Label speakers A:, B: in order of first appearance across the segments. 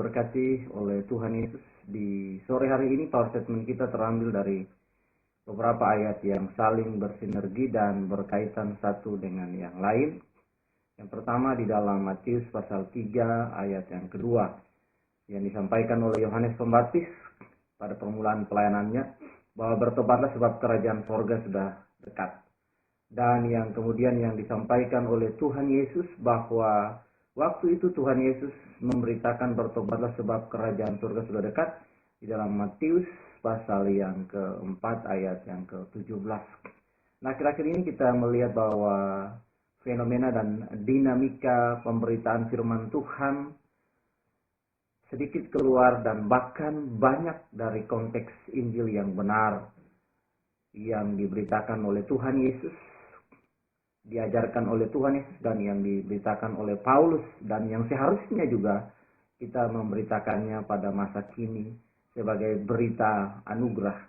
A: diberkati oleh Tuhan Yesus. Di sore hari ini power statement kita terambil dari beberapa ayat yang saling bersinergi dan berkaitan satu dengan yang lain. Yang pertama di dalam Matius pasal 3 ayat yang kedua, yang disampaikan oleh Yohanes Pembaptis pada permulaan pelayanannya, bahwa bertobatlah sebab kerajaan sorga sudah dekat. Dan yang kemudian yang disampaikan oleh Tuhan Yesus, bahwa waktu itu Tuhan Yesus memberitakan bertobatlah sebab kerajaan surga sudah dekat di dalam Matius pasal yang keempat ayat yang ke-17. Nah, akhir-akhir ini kita melihat bahwa fenomena dan dinamika pemberitaan firman Tuhan sedikit keluar dan bahkan banyak dari konteks Injil yang benar yang diberitakan oleh Tuhan Yesus, diajarkan oleh Tuhan Yesus, dan yang diberitakan oleh Paulus, dan yang seharusnya juga kita memberitakannya pada masa kini sebagai berita anugerah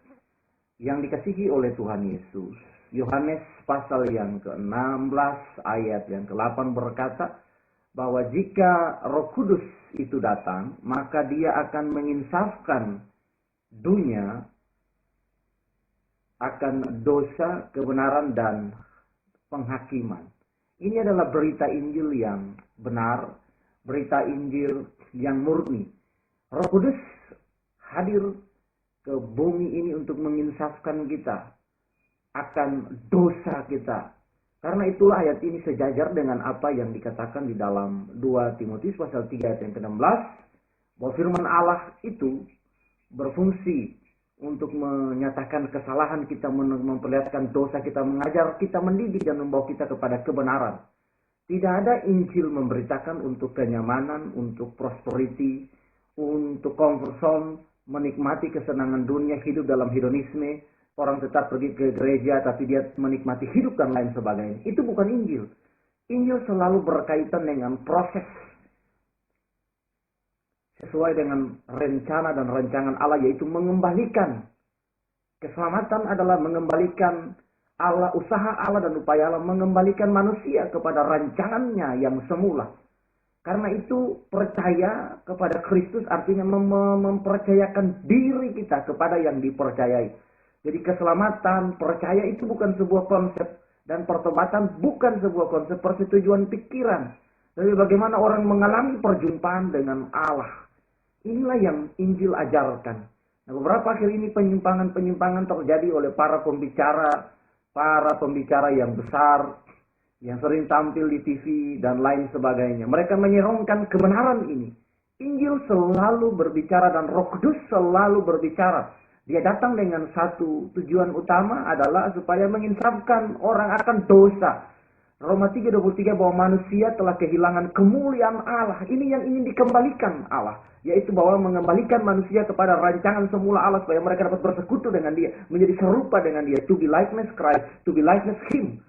A: yang dikasihi oleh Tuhan Yesus. Yohanes pasal yang ke-16 ayat yang ke-8 berkata bahwa jika Roh Kudus itu datang, maka dia akan menginsafkan dunia akan dosa, kebenaran, dan penghakiman. Ini adalah berita Injil yang benar, berita Injil yang murni. Roh Kudus hadir ke bumi ini untuk menginsafkan kita akan dosa kita. Karena itulah ayat ini sejajar dengan apa yang dikatakan di dalam 2 Timotius pasal 3 ayat yang ke-16, bahwa firman Allah itu berfungsi untuk menyatakan kesalahan kita, memperlihatkan dosa kita, mengajar kita, mendidik, dan membawa kita kepada kebenaran. Tidak ada Injil memberitakan untuk kenyamanan, untuk prosperity, untuk comfort zone, menikmati kesenangan dunia, hidup dalam hedonisme, orang tetap pergi ke gereja tapi dia menikmati hidup dan lain sebagainya. Itu bukan Injil. Injil selalu berkaitan dengan proses sesuai dengan rencana dan rancangan Allah, yaitu mengembalikan. Keselamatan adalah mengembalikan Allah, usaha Allah dan upaya Allah mengembalikan manusia kepada rancangannya yang semula. Karena itu percaya kepada Kristus artinya mempercayakan diri kita kepada yang dipercayai. Jadi keselamatan, percaya itu bukan sebuah konsep, dan pertobatan bukan sebuah konsep persetujuan pikiran. Tapi bagaimana orang mengalami perjumpaan dengan Allah. Inilah yang Injil ajarkan. Nah, beberapa akhir ini penyimpangan-penyimpangan terjadi oleh para pembicara yang besar, yang sering tampil di TV dan lain sebagainya. Mereka menyeronkan kebenaran ini. Injil selalu berbicara dan Roh Kudus selalu berbicara. Dia datang dengan satu tujuan utama adalah supaya menginsafkan orang akan dosa. Roma 3:23 bahwa manusia telah kehilangan kemuliaan Allah. Ini yang ingin dikembalikan Allah. Yaitu bahwa mengembalikan manusia kepada rancangan semula Allah supaya mereka dapat bersekutu dengan dia. Menjadi serupa dengan dia. To be likeness Christ, to be likeness Him.